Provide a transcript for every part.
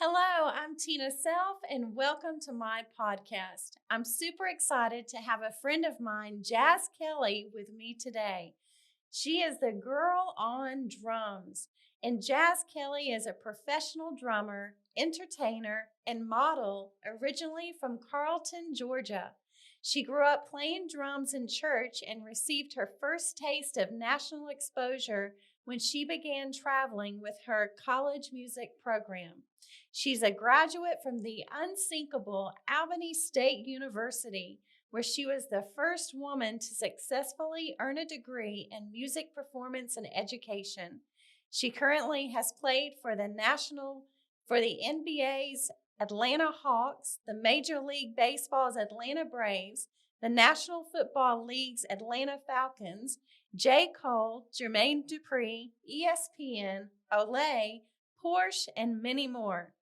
Hello, I'm Tina Self, and welcome to my podcast. I'm super excited to have a friend of mine, Jazz Kelley, with me today. She is the girl on drums, and Jazz Kelley is a professional drummer, entertainer, and model originally from Carlton, Georgia. She grew up playing drums in church and received her first taste of national exposure when she began traveling with her college music program. She's a graduate from the Unsinkable Albany State University, where she was the first woman to successfully earn a degree in music performance and education. She currently has played for the NBA's Atlanta Hawks, the Major League Baseball's Atlanta Braves, the National Football League's Atlanta Falcons, J. Cole, Jermaine Dupree, ESPN, Olay, Porsche, and many more.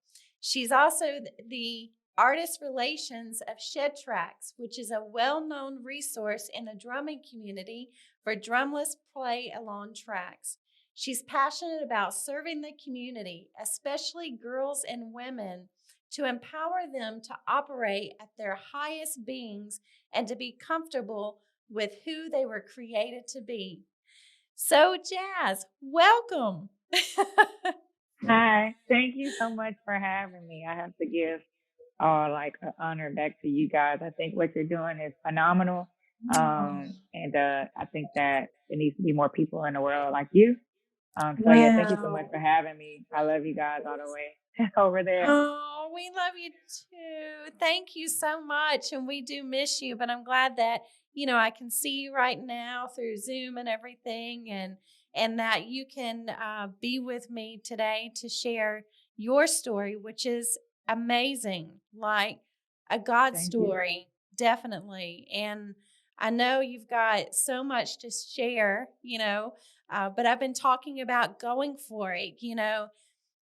She's also the Artist Relations of Shedtracks, which is a well-known resource in the drumming community for drumless play-along tracks. She's passionate about serving the community, especially girls and women, to empower them to operate at their highest beings and to be comfortable with who they were created to be. So, Jazz, welcome. Hi, thank you so much for having me. I have to give all an honor back to you guys. I think what you're doing is phenomenal. And I think that there needs to be more people in the world like you. So yeah, thank you so much Wow. for having me. I love you guys all the way over there. Oh, we love you too. Thank you so much. And we do miss you, but I'm glad that, I can see you right now through Zoom and everything and that you can be with me today to share your story, which is amazing, like a God Thank you. story, definitely. And I know you've got so much to share, but I've been talking about going for it,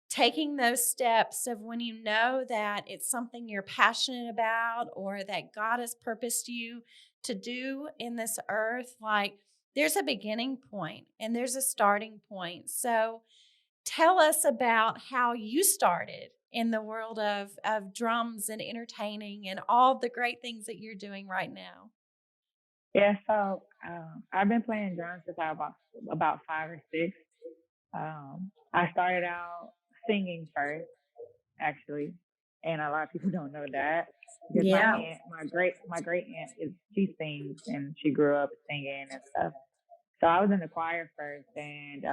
taking those steps of when you know that it's something you're passionate about or that God has purposed you to do in this earth, like there's a beginning point and there's a starting point. So tell us about how you started in the world of drums and entertaining and all the great things that you're doing right now. Yeah, so I've been playing drums since I was about 5 or 6. I started out singing first, actually, and a lot of people don't know that because my Yeah. aunt, my great aunt, she sings and she grew up singing and stuff. So I was in the choir first, and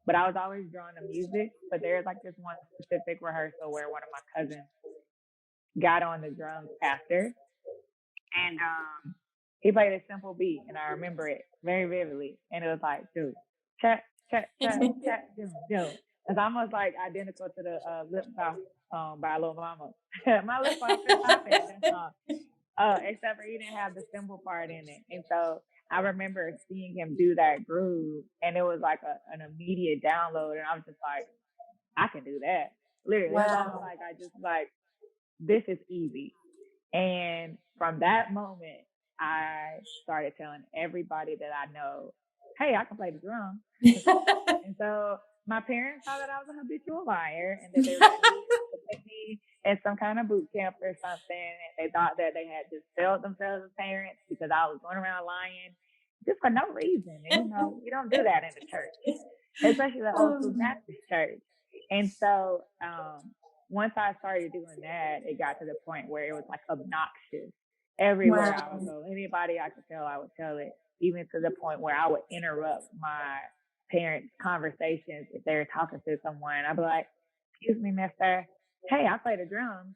but I was always drawn to music. But there's like this one specific rehearsal where one of my cousins got on the drums after, and he played a simple beat, and I remember it very vividly. And it was like, dude, chat, chat, chat, chat, do. It's almost like identical to the Lip Gloss song by Lil Mama. My lip gloss is popping, that song. Except for he didn't have the cymbal part in it. And so I remember seeing him do that groove, and it was like an immediate download. And I was just like, I can do that. Literally, it was almost Wow. like I just like, this is easy. And from that moment, I started telling everybody that I know, hey, I can play the drum. And so my parents thought that I was a habitual liar and that they were going to put me in some kind of boot camp or something. And they thought that they had just failed themselves as parents because I was going around lying just for no reason. And, we don't do that in the church, especially the old school Baptist church. And so once I started doing that, it got to the point where it was like obnoxious. Everywhere I would Wow. go, anybody I could tell, I would tell it, even to the point where I would interrupt my parents' conversations if they were talking to someone. I'd be like, excuse me, mister, hey, I play the drums.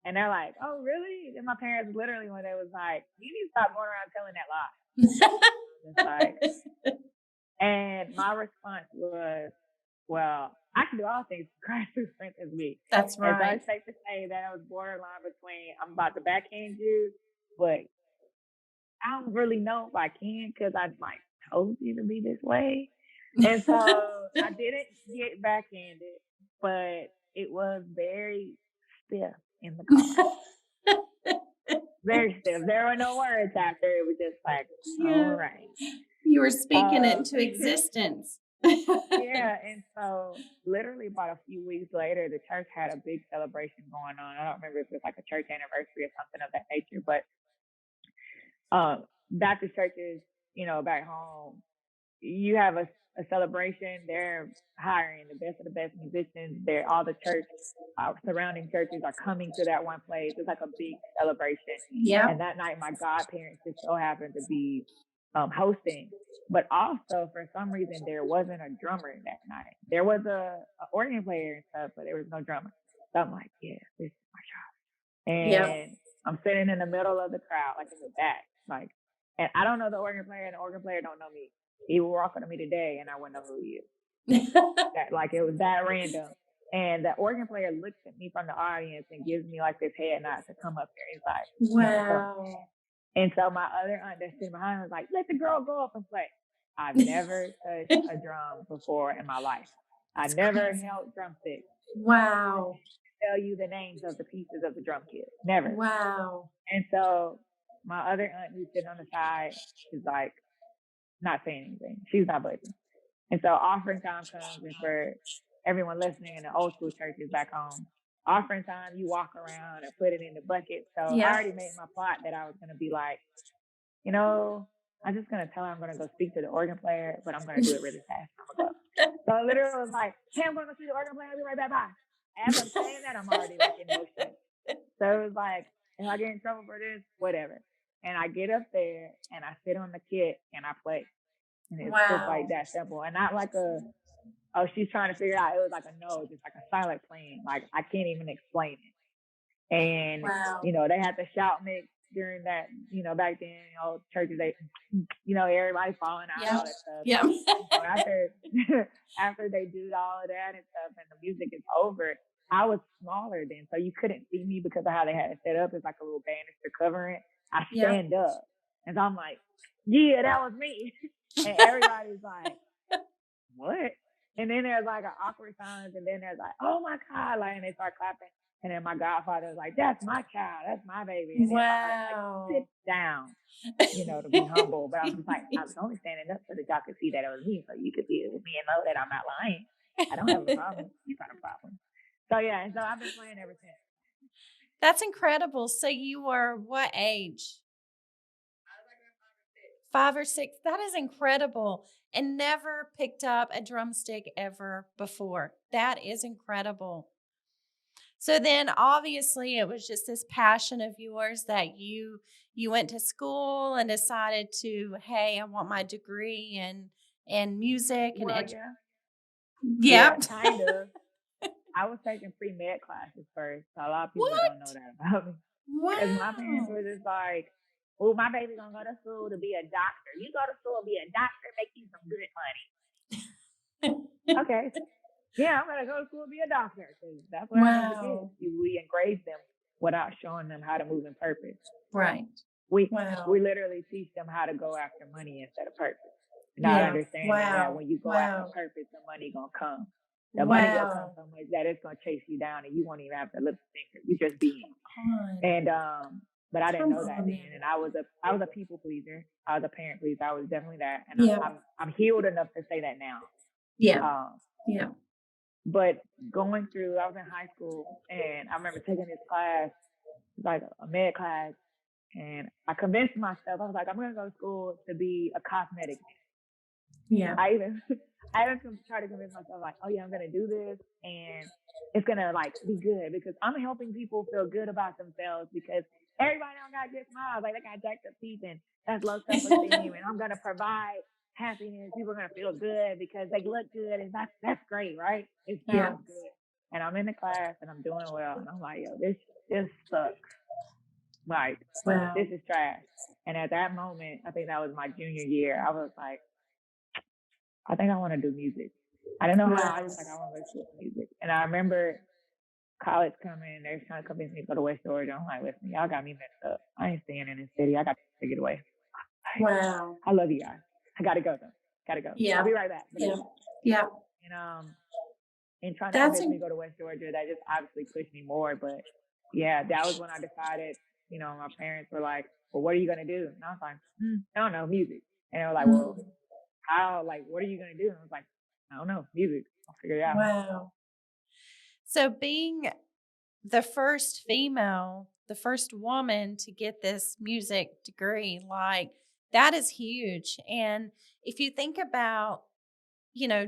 And they're like, oh, really? And my parents literally, when they was like, you need to stop going around telling that lie. It's like, and my response was, well, I can do all things through Christ who strengthens me. That's And so right. it's safe to say that I was borderline between I'm about to backhand you, but I don't really know if I can because I like told you to be this way. And so I didn't get backhanded, but it was very stiff in the car. Very stiff. There were no words after. It was just like, all Yeah. right. You were speaking it Uh, into existence. Yeah, and so literally about a few weeks later, the church had a big celebration going on. I don't remember if it was like a church anniversary or something of that nature, but Baptist churches, back home, you have a celebration. They're hiring the best of the best musicians. They're all the church surrounding churches are coming to that one place. It's like a big celebration. Yeah. And that night, my godparents just so happened to be hosting. But also, for some reason, there wasn't a drummer that night. There was a organ player and stuff, but there was no drummer. So I'm like, yeah, this is my shot. Yeah. And I'm sitting in the middle of the crowd, like in the back, like, and I don't know the organ player, and the organ player don't know me. He will walk up to me today, and I wouldn't know who he is. That, like, it was that random. And the organ player looks at me from the audience and gives me like this head nod to come up there. He's like, wow. And so my other aunt that's sitting behind was like, let the girl go up and play. I've never touched a drum before in my life. I never held drumsticks. Wow. Tell you the names of the pieces of the drum kit. Never. Wow. And so my other aunt who's sitting on the side is like not saying anything. She's not budging. And so offering time comes, and for everyone listening in the old school churches back home, offering time, you walk around and put it in the bucket. So I already made my plot that I was going to be like, I'm just going to tell her I'm going to go speak to the organ player, but I'm going to do it really fast. I'm going to go. So I literally was like, hey, I'm going to see the organ player. I'll be right back. Bye. As I'm saying that, I'm already like in motion. So it was like, if I get in trouble for this, whatever. And I get up there and I sit on the kit and I play. And it's just like that simple. And not like she's trying to figure out. It was like a no, just like a silent playing. Like I can't even explain it. And, they had the shout mix during that, back then, churches, they, everybody falling out and all that stuff. Yeah. So after they do all of that and stuff and the music is over, I was smaller then. So you couldn't see me because of how they had it set up. It's like a little banister covering. I stand up. And so I'm like, yeah, that was me. And everybody's like, what? And then there's like an awkward silence. And then there's like, oh my God. Like, and they start clapping. And then my godfather was like, that's my child. That's my baby. And wow. Like, sit down, to be humble. But I was just like, I was only standing up so that y'all could see that it was me. So you could see it was me and know that I'm not lying. I don't have a problem. You got a problem. So yeah, and so I've been playing ever since. That's incredible. So you were what age? 5 or 6. That is incredible. And never picked up a drumstick ever before. That is incredible. So then obviously it was just this passion of yours that you went to school and decided to, hey, I want my degree in music and yeah, kind of. I was taking pre-med classes first. So a lot of people don't know that about me. Because my parents were just like, oh, my baby's going to go to school to be a doctor. You go to school to be a doctor, make you some good money. Okay. Yeah, I'm going to go to school to be a doctor. Because that's what I need to do. We engrave them without showing them how to move in purpose. Right. We literally teach them how to go after money instead of purpose. Not understanding that when you go after purpose, the money going to come. The money will come so much that it's going to chase you down and you won't even have to lift a finger. You just be in. And, but I didn't know that then. And I was a people pleaser. I was a parent pleaser. I was definitely that. And I'm healed enough to say that now. Yeah. But going through, I was in high school and I remember taking this class, like a med class. And I convinced myself, I was like, I'm going to go to school to be a cosmetic. Yeah. I even try to convince myself, like, oh yeah, I'm gonna do this and it's gonna like be good because I'm helping people feel good about themselves because everybody don't got good smiles, like they got jacked up teeth and that's low self-esteem and I'm gonna provide happiness. People are gonna feel good because they look good and that's great, right? It sounds good. And I'm in the class and I'm doing well and I'm like, yo, this sucks. Like, this is trash. And at that moment, I think that was my junior year, I was like, I think I want to do music. I don't know how. I was like, I want to do music. And I remember college coming. They're trying to convince me to go to West Georgia. I'm like, listen, y'all got me messed up. I ain't staying in this city. I got to get away. Wow. I love you guys. I got to go though. Got to go. Yeah. I'll be right back. Yeah. And trying to convince me to go to West Georgia, that just obviously pushed me more. But yeah, that was when I decided, my parents were like, well, what are you going to do? And I was like, I don't know, music. And they were like, well, how, like, what are you going to do? And I was like, I don't know, music. I'll figure it out. Wow. So being the first female, the first woman to get this music degree, like that is huge. And if you think about,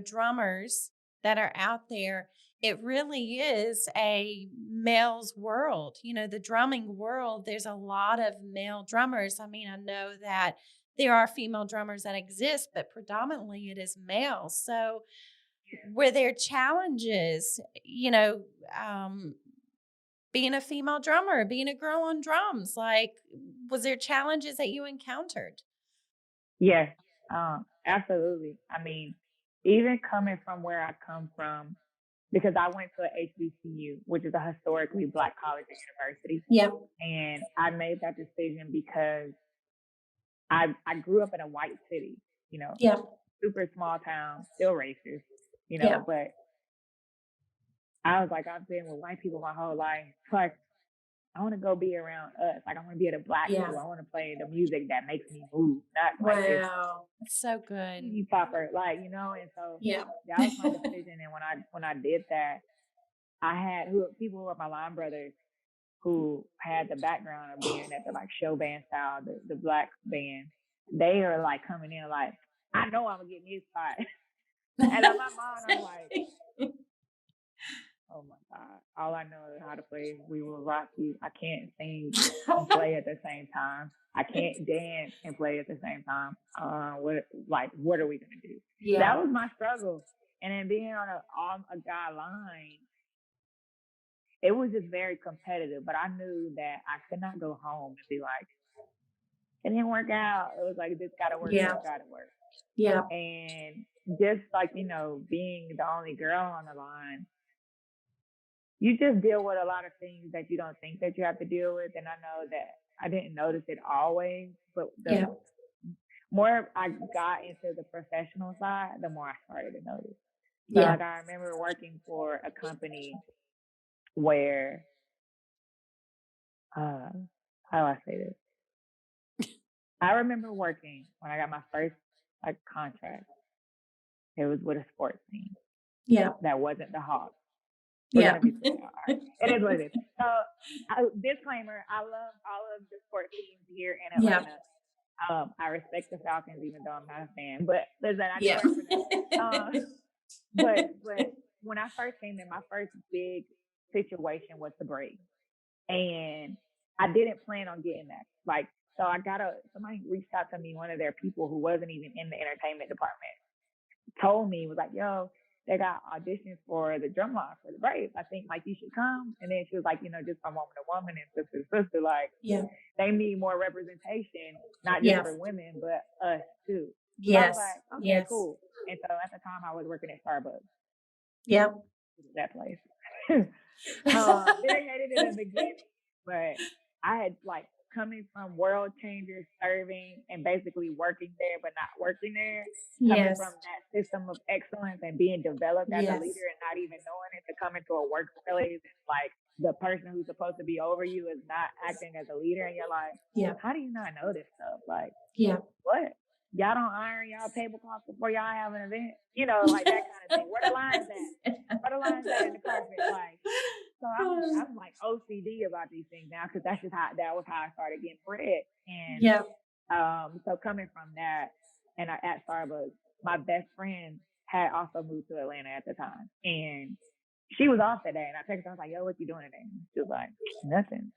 drummers that are out there, it really is a male's world. The drumming world, there's a lot of male drummers. I mean, I know that there are female drummers that exist, but predominantly it is male. So, were there challenges, being a female drummer, being a girl on drums? Like, was there challenges that you encountered? Yes, absolutely. I mean, even coming from where I come from, because I went to a HBCU, which is a historically Black college and university, Yep. and I made that decision because I grew up in a white city, Yep. super small town, still racist, Yep. but I was like, I've been with white people my whole life. Like, I want to go be around us. Like, I want to be at a Black Yeah. school. I want to play the music that makes me move, not like this Wow. That's so good. TV popper, like, and so Yeah. that was my decision. And when I did that, I had people who were my line brothers who had the background of being at the like show band style, the Black band. They are like coming in like, I know I'm gonna get me a spot. And in my mind, I'm like, oh my God, all I know is how to play We Will Rock You. I can't sing and play at the same time. I can't dance and play at the same time. What are we gonna do? Yeah. That was my struggle. And then being on a guy line, it was just very competitive. But I knew that I could not go home and be like, it didn't work out. It was like, this gotta work, Yeah. this gotta work. Yeah. And just like, being the only girl on the line, you just deal with a lot of things that you don't think that you have to deal with. And I know that I didn't notice it always, but the more I got into the professional side, the more I started to notice. So like, I remember working for a company where, how do I say this? I remember working when I got my first contract. It was with a sports team. Yeah. That wasn't the Hawks. Yeah. It is what it is. So, disclaimer: I love all of the sports teams here in Atlanta. I respect the Falcons, even though I'm not a fan. But listen, I do work for them. But when I first came in, my first big situation was the break, and I didn't plan on getting that. So somebody reached out to me, one of their people who wasn't even in the entertainment department, told me, was like, yo, they got auditions for the drum line for the Braves. I think you should come. And then she was like, just from woman to woman and sister to sister, they need more representation, not just for women, but us too. Yes. So I was like, okay, cool. And so at the time I was working at Starbucks. Yep. That place. They hated it in the beginning, but I had coming from World Changers, serving and basically working there but not working there, coming from that system of excellence and being developed as a leader and not even knowing it, to come into a workplace and the person who's supposed to be over you is not acting as a leader, and you're like, how do you not know this stuff? What? Y'all don't iron y'all tablecloths before y'all have an event? That kind of thing. Where the lines at? Where the lines at in the carpet? So I'm OCD about these things now, because that was how I started getting bred. And so coming from that, and at Starbucks, my best friend had also moved to Atlanta at the time, and she was off that day. And I texted her, I was like, yo, what you doing today? And she was like, nothing.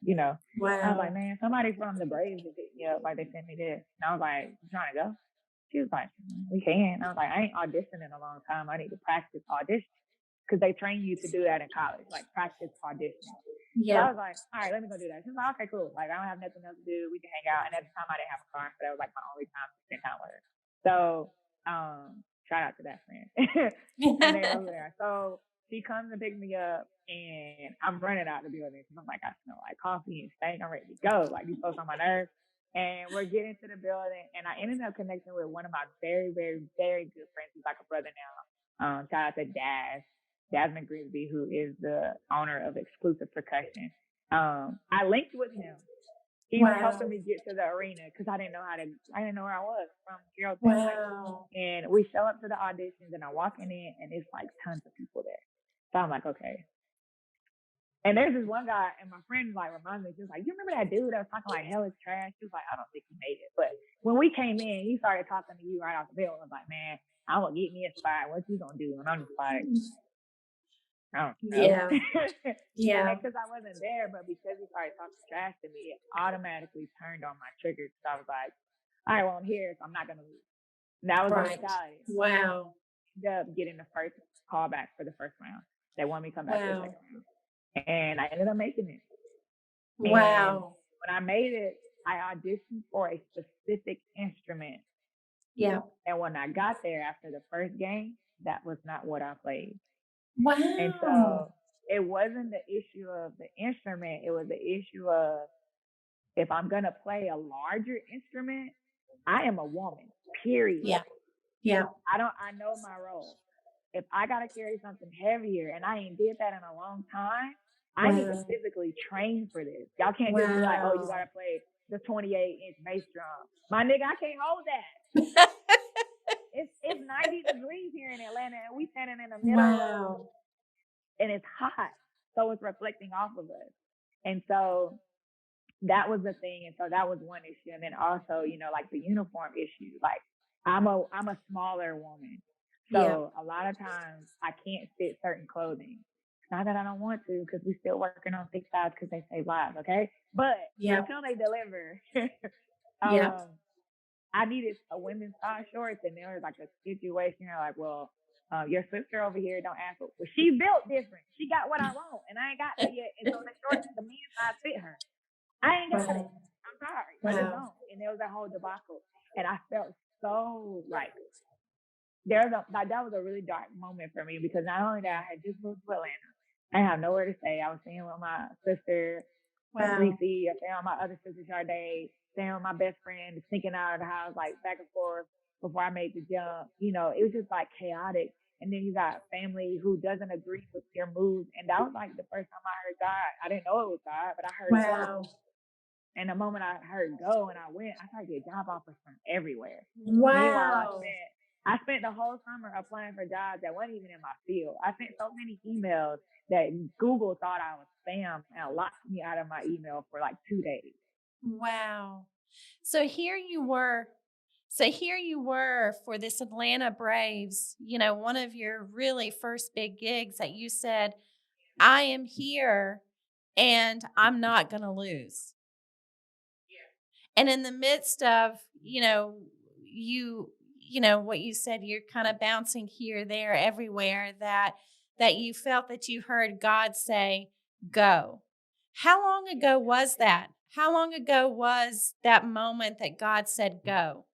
Wow. I was like, man, somebody from the Braves is hitting me up, they sent me this. And I was like, you trying to go? She was like, we can. I was like, I ain't auditioned in a long time. I need to practice auditioning, because they train you to do that in college, practice auditioning. So I was like, all right, let me go do that. She was like, okay, cool. I don't have nothing else to do. We can hang out. And at the time, I didn't have a car, so that was my only time to spend time with her. So shout out to that friend. And then over there. So she comes and picks me up, and I'm running out the building because I'm like, I smell like coffee and steak. I'm ready to go. These folks on my nerves. And we're getting to the building, and I ended up connecting with one of my very, very, very good friends who's like a brother now. Shout out to Jasmine Grisby, who is the owner of Exclusive Percussion. I linked with him, He was helping me get to the arena because I didn't know where I was from Gerald Finley. Wow. And we show up to the auditions and I'm walking in and it's like tons of people there. So I'm like, okay. And there's this one guy, and my friend like reminds me, she was like, "You remember that dude that was talking like hell is trash?" She was like, "I don't think he made it." But when we came in, he started talking to you right off the bat. I was like, "Man, I'm gonna get me a spot. What you gonna do?" And I'm just like, I don't know. Yeah. And because I wasn't there, but because he started talking trash to me, it automatically turned on my triggers. So I was like, "All right, well I'm here, so I'm not gonna lose." And that was my mentality. Wow. Ended up getting the first call back for the first round. They wanted me to come back for the second round. And I ended up making it. Wow. And when I made it, I auditioned for a specific instrument. Yeah. And when I got there after the first game, that was not what I played. Wow. And so it wasn't the issue of the instrument. It was the issue of if I'm going to play a larger instrument, I am a woman, period. Yeah. I know my role. If I got to carry something heavier and I ain't did that in a long time, I need to physically train for this. Y'all can't just be like, "Oh, you got to play the 28-inch bass drum." My nigga, I can't hold that. It's 90 degrees here in Atlanta and we standing in the middle and it's hot. So it's reflecting off of us. And so that was the thing. And so that was one issue. And then also, like the uniform issue, like I'm a smaller woman. So a lot of times I can't fit certain clothing. Not that I don't want to, because we're still working on thick sides because they save lives, okay? But until they deliver, I needed a women's size shorts, and there was like a situation like, well, your sister over here don't ask for. Well, she built different. She got what I want, and I ain't got that yet. And so the shorts, the men's size fit her. I ain't got it. I'm sorry. I just don't. And there was that whole debacle, and I felt so like that was a really dark moment for me because not only that I had just moved to Atlanta, I have nowhere to stay. I was staying with my sister, Reese, I staying with my other sister Sade, staying with my best friend, sneaking out of the house like back and forth before I made the jump. It was just like chaotic. And then you got family who doesn't agree with your moves. And that was like the first time I heard God. I didn't know it was God, but I heard God. And the moment I heard go and I went, I started getting job offers from everywhere. Meanwhile, I spent the whole summer applying for jobs that weren't even in my field. I sent so many emails that Google thought I was spam and locked me out of my email for like 2 days. Wow. So here you were for this Atlanta Braves, one of your really first big gigs that you said, I am here and I'm not going to lose. And in the midst of, what you said, you're kind of bouncing here, there, everywhere, that you felt that you heard God say, go. How long ago was that? How long ago was that moment that God said, go?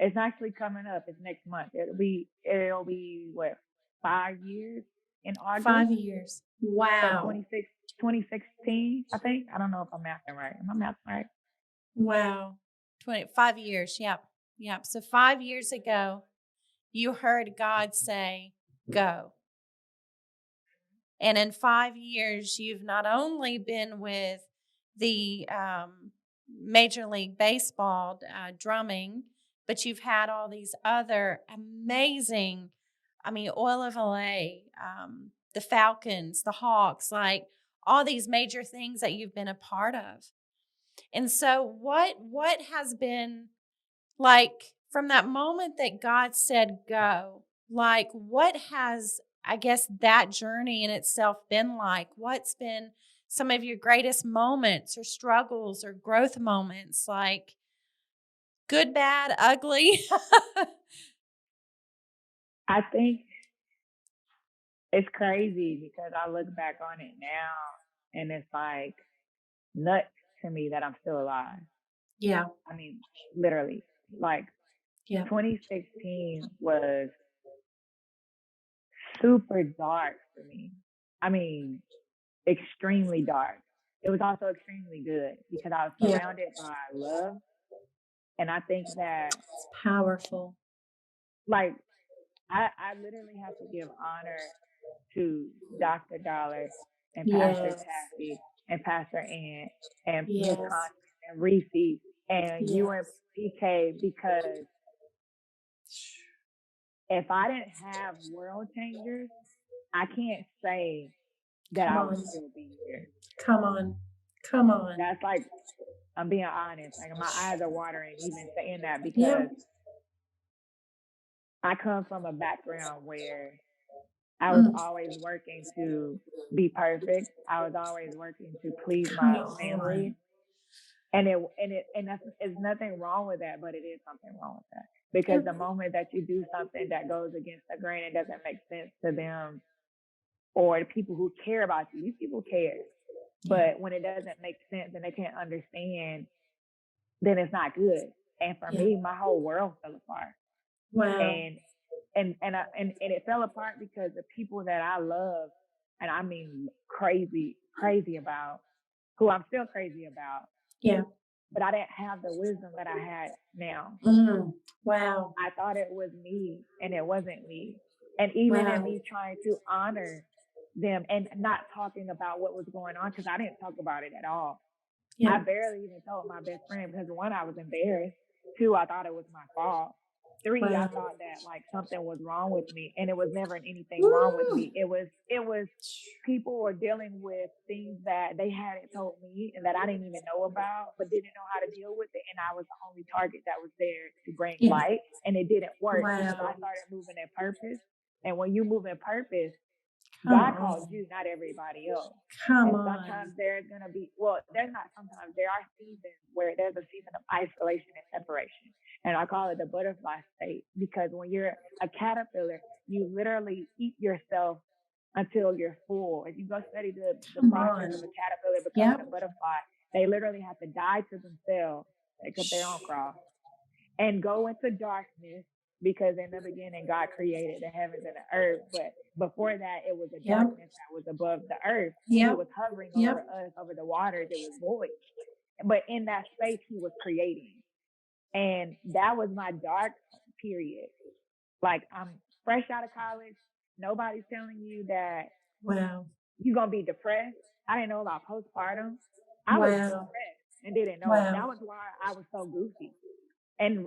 It's actually coming up. It's next month. It'll be what, 5 years in August? 5 years. Wow. So 2016, I think. I don't know if I'm mathing right. Am I mathing right? Wow. 5 years. Yep. So 5 years ago, you heard God say, go. And in 5 years, you've not only been with the Major League Baseball drumming, but you've had all these other amazing, Oil of Olay, the Falcons, the Hawks, like all these major things that you've been a part of. And so what has been like from that moment that God said go, like what has, I guess, that journey in itself been like? What's been some of your greatest moments or struggles or growth moments, like good, bad, ugly? I think it's crazy because I look back on it now and it's like nuts to me that I'm still alive. Yeah. Literally, like 2016 was super dark for me. Extremely dark. It was also extremely good because I was surrounded by love. And I think that it's powerful. Like, I literally have to give honor to Dr. Dollar and Pastor Taffy and Pastor Ann and Miss Constance and Reese and you and PK, because if I didn't have World Changers, I can't say that I would still be here. Come on. Come on. That's like, I'm being honest. Like my eyes are watering even saying that, because I come from a background where I was always working to be perfect. I was always working to please my family. And there's nothing wrong with that, but it is something wrong with that. Because the moment that you do something that goes against the grain, it doesn't make sense to them or the people who care about you. These people care. But when it doesn't make sense and they can't understand, then it's not good. And for me, my whole world fell apart. Wow. And it fell apart because the people that I love, and I mean crazy about, who I'm still crazy about. Yeah. But I didn't have the wisdom that I had now. Wow. I thought it was me, and it wasn't me. And even in me trying to honor them and not talking about what was going on, because I didn't talk about it at all. I barely even told my best friend, because 1, I was embarrassed. 2, I thought it was my fault. 3, I thought that like something was wrong with me, and it was never anything wrong with me. It was people were dealing with things that they hadn't told me and that I didn't even know about, but didn't know how to deal with it. And I was the only target that was there to bring light, and it didn't work because I started moving in purpose. And when you move in purpose, God calls you, not everybody else. Sometimes there's going to be, there's not sometimes, there are seasons where there's a season of isolation and separation. And I call it the butterfly state, because when you're a caterpillar, you literally eat yourself until you're full. If you go study the process of a caterpillar becoming a butterfly, they literally have to die to themselves, take up their own cross, and go into darkness, because in the beginning, God created the heavens and the earth. But before that, it was a darkness that was above the earth. He was hovering over us, over the waters. It was void. But in that space, he was creating. And that was my dark period. Like, I'm fresh out of college. Nobody's telling you that you're going to be depressed. I didn't know about postpartum. I was depressed and didn't know it. That was why I was so goofy. And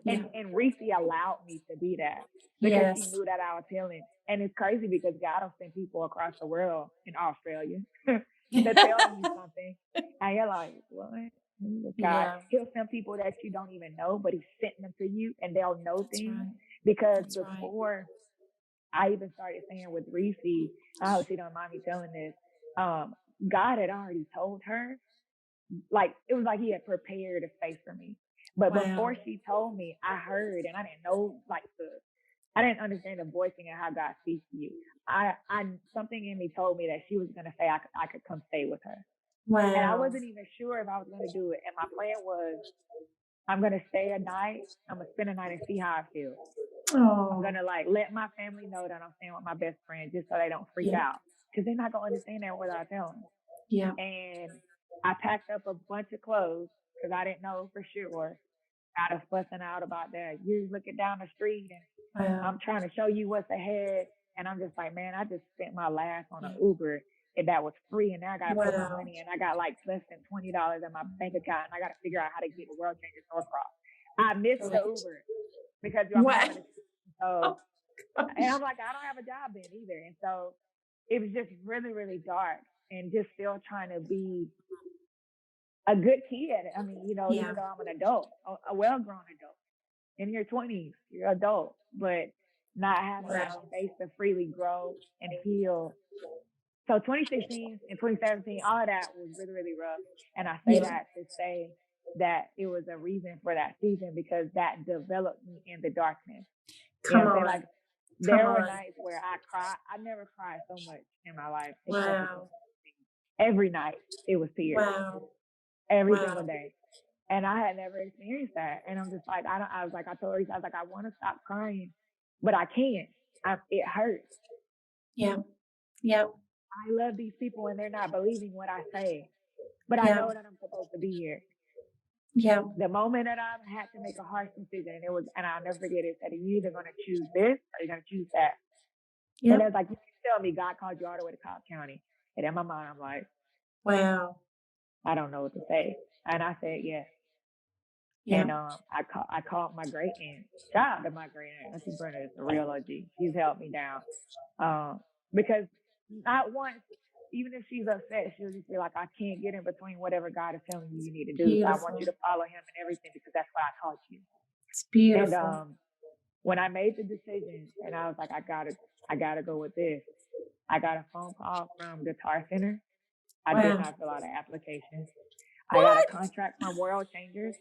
Reese allowed me to be that, because she knew that I was healing. And it's crazy because God will send people across the world, in Australia, to tell you something. And you're like, what? God, he'll send people that you don't even know, but he's sent them to you, and they'll know things. Because before I even started saying with Reese, I hope she don't mind me telling this, God had already told her, like, it was like he had prepared a space for me. But before she told me, I heard, and I didn't know, like, I didn't understand the voicing and how God speaks to you. I something in me told me that she was going to say I could come stay with her. And I wasn't even sure if I was going to do it. And my plan was, I'm going to stay a night. I'm going to spend a night and see how I feel. I'm going to, like, let my family know that I'm staying with my best friend, just so they don't freak out. Because they're not going to understand that without telling them. And I packed up a bunch of clothes, because I didn't know for sure. I was fussing out about that. You're looking down the street, and I'm trying to show you what's ahead. And I'm just like, man, I just spent my last on an Uber, and that was free. And now I got to put my money in. I got like less than $20 in my bank account, and I got to figure out how to get the World Changers Norcross. I missed the Uber because I'm having so, and I'm like, I don't have a job then either. And so it was just really, really dark, and just still trying to be a good kid. I mean, even though I'm an adult, a well-grown adult, in your 20s, you're an adult, but not having that space to freely grow and heal. So 2016 and 2017, all of that was really, really rough. And I say that to say that it was a reason for that season, because that developed me in the darkness. Come on. Like, there were nights where I cried. I never cried so much in my life. Every night it was tears. Every single day. And I had never experienced that. And I'm just like, I was like, I told her, I was like, I want to stop crying, but I can't. It hurts. I love these people, and they're not believing what I say, but I know that I'm supposed to be here. The moment that I had to make a harsh decision, and I'll never forget it, said, you're either going to choose this or you're going to choose that. And it was like, you tell me God called you all the way to Cobb County. And in my mind, I'm like, I don't know what to say. And I said, yes. Yeah. And I called my great aunt. Shout out to my great aunt. Auntie Brenda is a real OG. She's helped me down. Because not once, even if she's upset, she'll just be like, I can't get in between whatever God is telling you need to do. So I want you Beautiful. to follow him and everything because that's what I taught you. It's And beautiful. when I made the decision and I was like, I gotta go with this, I got a phone call from Guitar Center. I did Wow. not fill out an application. I got a What? contract from World Changers.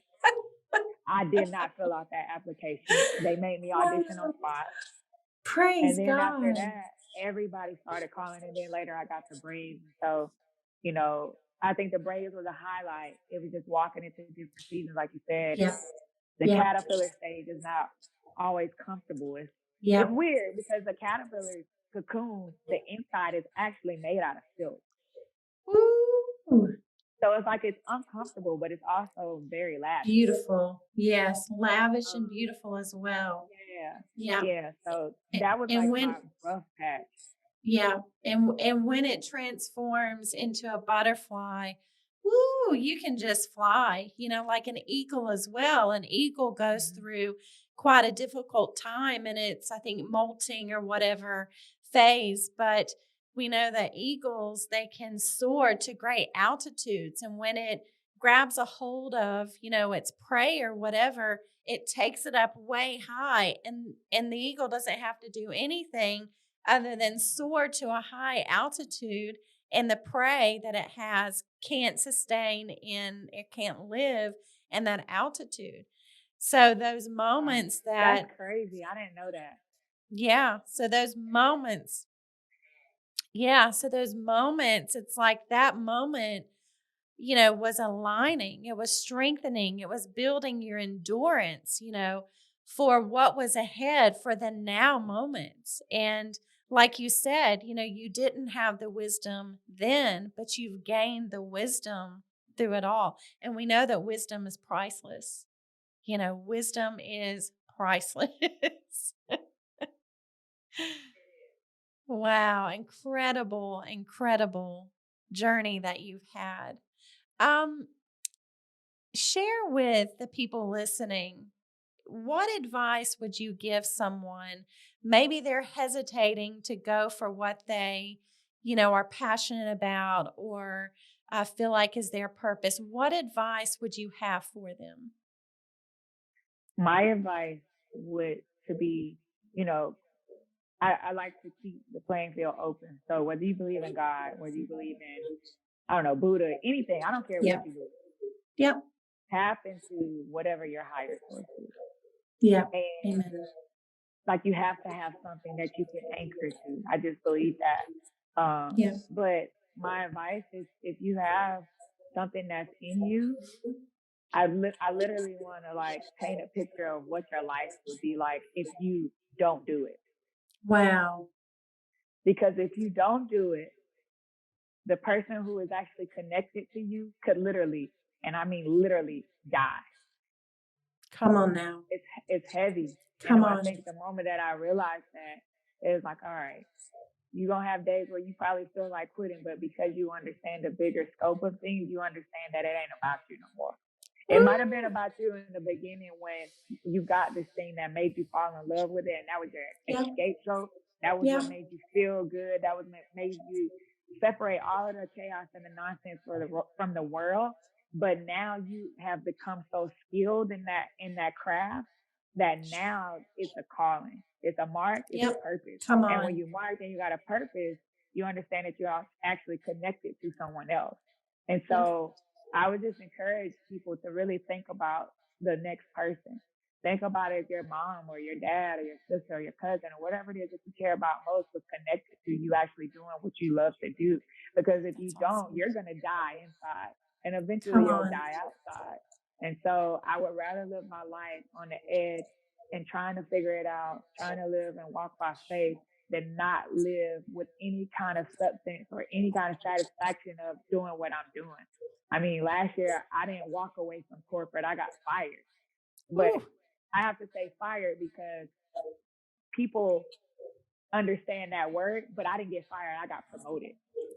I did not fill out that application. They made me audition on Wow. spot. And Praise then after God. that, everybody started calling. And then later I got the Braves. So, you know, I think the Braves was a highlight. It was just walking into different seasons, like you said. Yep. The Yep. caterpillar stage is not always comfortable. It's Yep. weird because the caterpillar's cocoon, the inside is actually made out of silk. Woo. So it's like it's uncomfortable, but it's also very lavish. Beautiful. Yes. Lavish and beautiful as well. Yeah. Yeah. Yeah. So that was And like when my rough patch. Yeah, and when it transforms into a butterfly, woo, you can just fly, like an eagle as well. An eagle goes Mhm. through quite a difficult time and it's, I think, molting or whatever phase, but we know that eagles, they can soar to great altitudes. And when it grabs a hold of, its prey or whatever, it takes it up way high. And the eagle doesn't have to do anything other than soar to a high altitude, and the prey that it has can't sustain it can't live in that altitude. So those moments That's that, crazy. I didn't know that. yeah, so those moments, it's like that moment, was aligning, it was strengthening, it was building your endurance, for what was ahead, for the now moments. And like you said, you didn't have the wisdom then, but you've gained the wisdom through it all. And we know that wisdom is priceless. Wisdom is priceless. Wow, incredible journey that you've had. Um, Share with the people listening, what advice would you give someone? Maybe they're hesitating to go for what they, are passionate about or feel like is their purpose. What advice would you have for them? My advice would to be, you know, I like to keep the playing field open. So whether you believe in God, whether you believe in, I don't know, Buddha, anything, I don't care what Yep. you believe. Yep. Tap into whatever your higher source is. Yep. And Amen. like you have to have something that you can anchor to. I just believe that. Yeah. But my advice is if you have something that's in you, I literally want to like paint a picture of what your life would be like if you don't do it. Wow. Because if you don't do it, the person who is actually connected to you could literally, and I mean literally, die. Come on now. It's heavy. Come I on. think the moment that I realized that, it was like, all right, you're going to have days where you probably feel like quitting, but because you understand the bigger scope of things, you understand that it ain't about you no more. It might have been about you in the beginning when you got this thing that made you fall in love with it, and that was your escape stroke. That was what made you feel good. That was what made you separate all of the chaos and the nonsense from the world. But now you have become so skilled in that craft that now it's a calling, it's a mark, it's a purpose. Come on. And when you mark and you got a purpose, you understand that you're actually connected to someone else. And so I would just encourage people to really think about the next person. Think about if your mom or your dad or your sister or your cousin or whatever it is that you care about most was connected to you actually doing what you love to do. Because if you don't, you're going to die inside and eventually you'll die outside. And so I would rather live my life on the edge and trying to figure it out, trying to live and walk by faith than not live with any kind of substance or any kind of satisfaction of doing what I'm doing. I mean, last year I didn't walk away from corporate. I got fired. But I have to say fired because people understand that word, but I didn't get fired. I got promoted.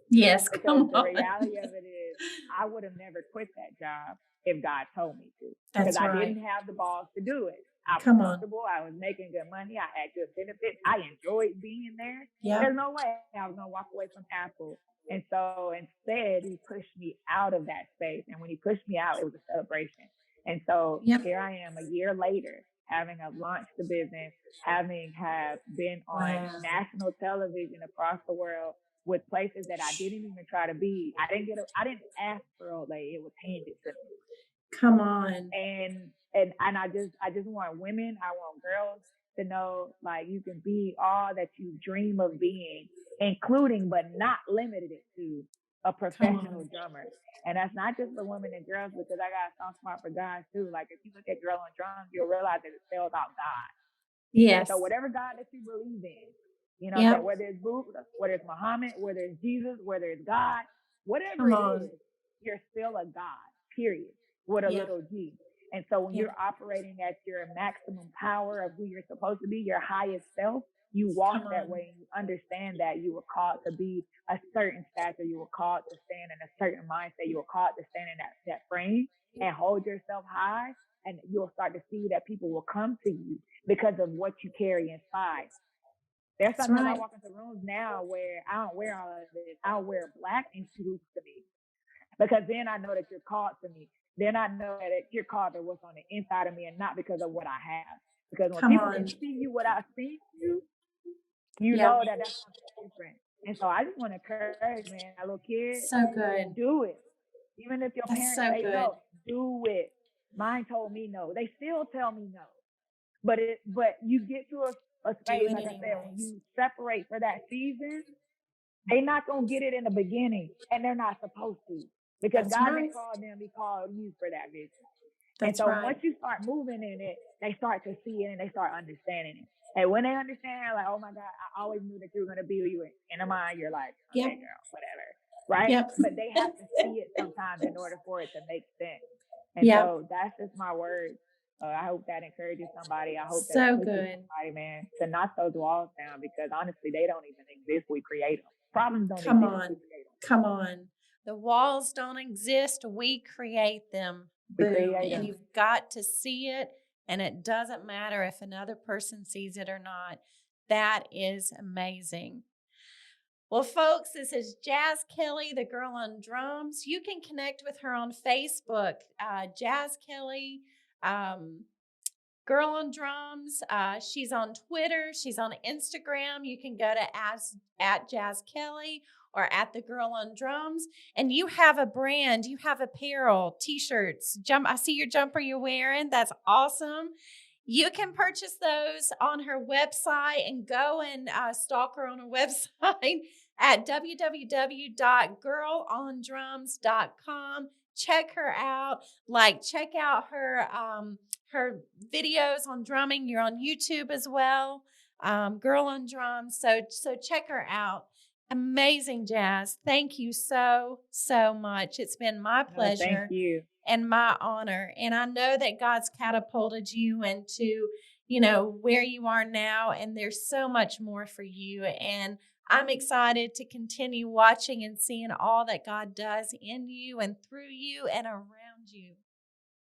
Yes, Because come the on. reality of it is, I would have never quit that job if God told me to, because That's I right. didn't have the balls to do it. I was Come on. comfortable. I was making good money. I had good benefits. I enjoyed being there. Yep. There's no way I was going to walk away from Apple. And so instead, he pushed me out of that space. And when he pushed me out, it was a celebration. And so Yep. here I am a year later, having launched the business, having have been on national television across the world with places that I didn't even try to be. I didn't ask for Olay. It was handed to me. Come on. And I just want women, I want girls to know, like, you can be all that you dream of being, including but not limited to a professional drummer. And that's not just for women and girls, because I got a soft spot for guys too. Like, if you look at Girl on Drums, you'll realize that it spells out God. Yes. So whatever God that you believe in, you know, Yep. whether it's Buddha, whether it's Muhammad, whether it's Jesus, whether it's God, whatever Come it on. is, you're still a God, period, with a Yep. little G. And so when Yep. you're operating at your maximum power of who you're supposed to be, your highest self, you walk that way and you understand that you were called to be a certain stature. You were called to stand in a certain mindset. You were called to stand in that frame and hold yourself high. And you'll start to see that people will come to you because of what you carry inside. There's sometimes I walk into rooms now where I don't wear all of this. I'll wear black and salutes to me, because then I know that you're called to me. Then I know that you're called to what's on the inside of me and not because of what I have. Because when people can see you without seeing you, you know that that's something different. And so I just want to encourage, man, that little kid, So good. do it. Even if your That's parents so say good. no, do it. Mine told me no. They still tell me no. But you get to a space, like I said, when you separate for that season, they're not going to get it in the beginning, and they're not supposed to, because God didn't call them, he called you for that vision. And so once you start moving in it, they start to see it and they start understanding it. And when they understand, like, oh my God, I always knew that you were going to be who you were. In the mind, you're like, okay, girl, whatever. Right? Yep. But they have to see it sometimes in order for it to make sense. And so that's just my word. I hope that encourages somebody. I hope that pushes somebody, man, to knock those walls down, because honestly, they don't even exist. We create them. Problems don't exist. We create them. Come on. The walls don't exist. We create them. Boom. And you've got to see it. And it doesn't matter if another person sees it or not. That is amazing. Well, folks, this is Jazz Kelley, the girl on drums. You can connect with her on Facebook, Jazz Kelley, girl on drums. She's on Twitter. She's on Instagram. You can go to at Jazz Kelley or at the girl on drums. And you have a brand. You have apparel, t-shirts. I see your jumper you're wearing. That's awesome. You can purchase those on her website, and go and stalk her on her website at www.girlondrums.com. Check her out. Check out her videos on drumming. You're on YouTube as well. Girl on Drums. So check her out. Amazing, Jazz. Thank you so much. It's been my pleasure. Thank you. And my honor. And I know that God's catapulted you into, where you are now. And there's so much more for you. And I'm excited to continue watching and seeing all that God does in you and through you and around you.